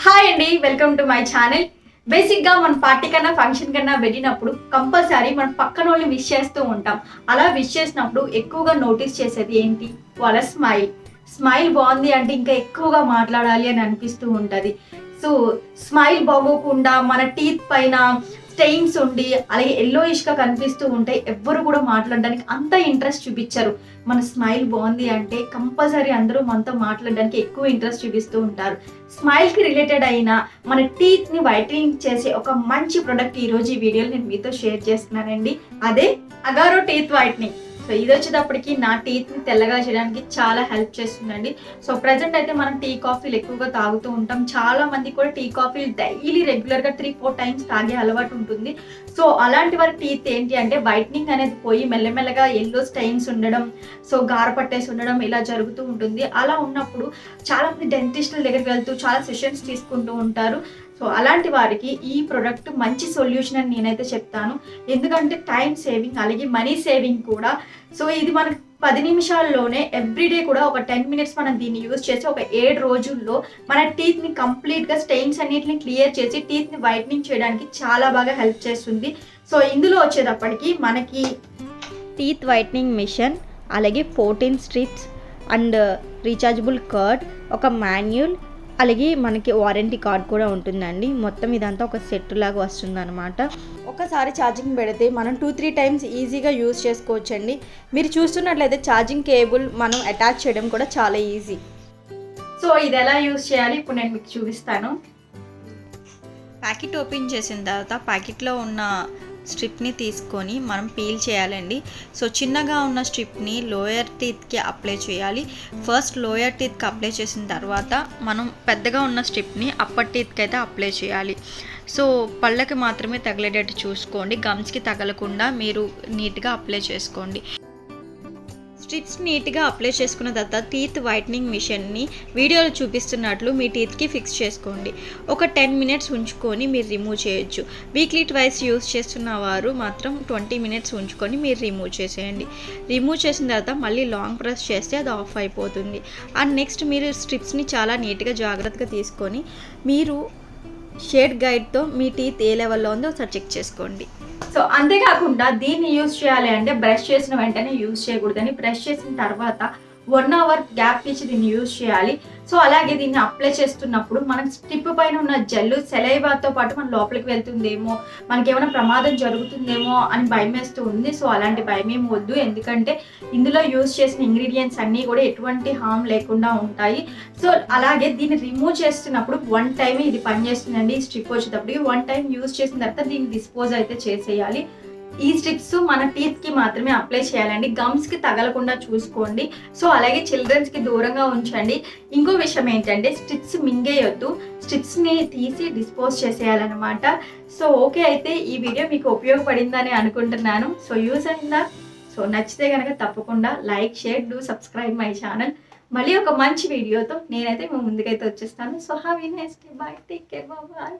Hi అండి, welcome to my channel. బేసిక్గా మన పార్టీ కన్నా ఫంక్షన్ కన్నా వెళ్ళినప్పుడు కంపల్సరీ మనం పక్కన వాళ్ళని విష్ చేస్తూ ఉంటాం. అలా విష్ చేసినప్పుడు ఎక్కువగా నోటీస్ చేసేది ఏంటి? వాళ్ళ స్మైల్. స్మైల్ బాగుంది అంటే ఇంకా ఎక్కువగా మాట్లాడాలి అని అనిపిస్తూ ఉంటుంది. సో స్మైల్ బాగోకుండా మన టీత్ పైన స్టెయిన్స్ ఉండి అలాగే ఎల్లోయిష్గా కనిపిస్తూ ఉంటాయి. ఎవ్వరు కూడా మాట్లాడడానికి అంత ఇంట్రెస్ట్ చూపించరు. మన స్మైల్ బాగుంది అంటే కంపల్సరీ అందరూ మనతో మాట్లాడడానికి ఎక్కువ ఇంట్రెస్ట్ చూపిస్తూ ఉంటారు. స్మైల్కి రిలేటెడ్ అయిన మన టీత్ని వైటనింగ్ చేసే ఒక మంచి ప్రోడక్ట్ ఈరోజు ఈ వీడియోలో నేను మీతో షేర్ చేస్తున్నానండి. అదే అగారో టీత్ వైటనింగ్. సో ఇది వచ్చేటప్పటికి నా టీత్ని తెల్లగా చేయడానికి చాలా హెల్ప్ చేస్తుందండి. సో ప్రజెంట్ అయితే మనం టీ కాఫీలు ఎక్కువగా తాగుతూ ఉంటాం. చాలా మంది కూడా టీ కాఫీలు డైలీ రెగ్యులర్గా 3-4 టైమ్స్ తాగే అలవాటు ఉంటుంది. సో అలాంటి వారి టీత్ ఏంటి అంటే వైట్నింగ్ అనేది పోయి మెల్లమెల్లగా ఎల్లో స్టైన్స్ ఉండడం, సో గార పట్టేసి ఉండడం ఇలా జరుగుతూ ఉంటుంది. అలా ఉన్నప్పుడు చాలా మంది డెంటిస్టుల దగ్గరికి వెళ్తూ చాలా సెషన్స్ తీసుకుంటూ ఉంటారు. సో అలాంటి వారికి ఈ ప్రోడక్ట్ మంచి సొల్యూషన్ అని నేనైతే చెప్తాను. ఎందుకంటే టైం సేవింగ్ అలాగే మనీ సేవింగ్ కూడా. సో ఇది మనకు 10 నిమిషాల్లోనే ఎవ్రీడే కూడా ఒక 10 మినిట్స్ మనం దీన్ని యూజ్ చేసి ఒక 7 రోజుల్లో మన టీత్ని కంప్లీట్గా స్టెయిన్స్ అన్నిటిని క్లియర్ చేసి టీత్ని వైట్నింగ్ చేయడానికి చాలా బాగా హెల్ప్ చేస్తుంది. సో ఇందులో వచ్చేటప్పటికి మనకి టీత్ వైట్నింగ్ మిషన్, అలాగే 14 స్ట్రిప్స్ అండ్ రీఛార్జబుల్ కార్డ్, ఒక మాన్యువల్, అలాగే మనకి వారంటీ కార్డ్ కూడా ఉంటుందండి. మొత్తం ఇదంతా ఒక సెట్ లాగా వస్తుంది అనమాట. ఒకసారి ఛార్జింగ్ పెడితే మనం 2-3 టైమ్స్ ఈజీగా యూజ్ చేసుకోవచ్చండి. మీరు చూస్తున్నట్లయితే ఛార్జింగ్ కేబుల్ మనం అటాచ్ చేయడం కూడా చాలా ఈజీ. సో ఇది ఎలా యూజ్ చేయాలి ఇప్పుడు నేను మీకు చూపిస్తాను. ప్యాకెట్ ఓపెన్ చేసిన తర్వాత ప్యాకెట్లో ఉన్న స్ట్రిప్ని తీసుకొని మనం పీల్ చేయాలండి. సో చిన్నగా ఉన్న స్ట్రిప్ని లోయర్ టీత్కి అప్లై చేయాలి. ఫస్ట్ లోయర్ టీత్కి అప్లై చేసిన తర్వాత మనం పెద్దగా ఉన్న స్ట్రిప్ని అప్పర్ టీత్కి అయితే అప్లై చేయాలి. సో పళ్ళకి మాత్రమే తగిలేటట్టు చూసుకోండి, గమ్స్కి తగలకుండా మీరు నీట్గా అప్లై చేసుకోండి. స్ట్రిప్స్ నీట్గా అప్లై చేసుకున్న తర్వాత టీత్ వైట్నింగ్ మిషన్ని వీడియోలో చూపిస్తున్నట్లు మీ టీత్కి ఫిక్స్ చేసుకోండి. ఒక 10 మినిట్స్ ఉంచుకొని మీరు రిమూవ్ చేయొచ్చు. వీక్లీ ట్వైస్ యూస్ చేస్తున్న వారు మాత్రం 20 మినిట్స్ ఉంచుకొని మీరు రిమూవ్ చేసేయండి. రిమూవ్ చేసిన తర్వాత మళ్ళీ లాంగ్ ప్రెస్ చేస్తే అది ఆఫ్ అయిపోతుంది. అండ్ నెక్స్ట్ మీరు స్ట్రిప్స్ని చాలా నీట్గా జాగ్రత్తగా తీసుకొని మీరు షేడ్ గైడ్తో మీ టీత్ ఏ లెవెల్లో ఉందో ఒకసారి చెక్ చేసుకోండి. సో అంతేకాకుండా దీన్ని యూజ్ చేయాలి అంటే బ్రష్ చేసిన వెంటనే యూజ్ చేయకూడదని, బ్రష్ చేసిన తర్వాత 1 అవర్ గ్యాప్ ఇచ్చి దీన్ని యూజ్ చేయాలి. సో అలాగే దీన్ని అప్లై చేస్తున్నప్పుడు మనం స్టిప్ పైన ఉన్న జెల్లు సెలైవాతో పాటు మన లోపలికి వెళ్తుందేమో, మనకి ఏమైనా ప్రమాదం జరుగుతుందేమో అని భయం వేస్తూ ఉంది. సో అలాంటి భయం ఏం వద్దు, ఎందుకంటే ఇందులో యూజ్ చేసిన ఇంగ్రీడియంట్స్ అన్నీ కూడా ఎటువంటి హామ్ లేకుండా ఉంటాయి. సో అలాగే దీన్ని రిమూవ్ చేస్తున్నప్పుడు 1 టైం ఇది పనిచేస్తుందండి. ఈ స్ట్రిప్ వచ్చేటప్పుడు 1 టైం యూజ్ చేసిన తర్వాత దీన్ని డిస్పోజ్ అయితే చేసేయాలి. ఈ స్ట్రిప్స్ మన టీత్కి మాత్రమే అప్లై చేయాలండి, గమ్స్కి తగలకుండా చూసుకోండి. సో అలాగే చిల్డ్రన్స్కి దూరంగా ఉంచండి. ఇంకో విషయం ఏంటంటే స్ట్రిప్స్ మింగేయొద్దు, స్ట్రిప్స్ని తీసి డిస్పోజ్ చేసేయాలన్నమాట. సో ఓకే, అయితే ఈ వీడియో మీకు ఉపయోగపడిందని అనుకుంటున్నాను. సో యూజ్ అయిందా? సో నచ్చితే కనుక తప్పకుండా like, share, do subscribe my channel. మళ్ళీ ఒక మంచి వీడియోతో నేనైతే మీ ముందుకైతే వచ్చేస్తాను. So have a nice day, bye, take care, bye.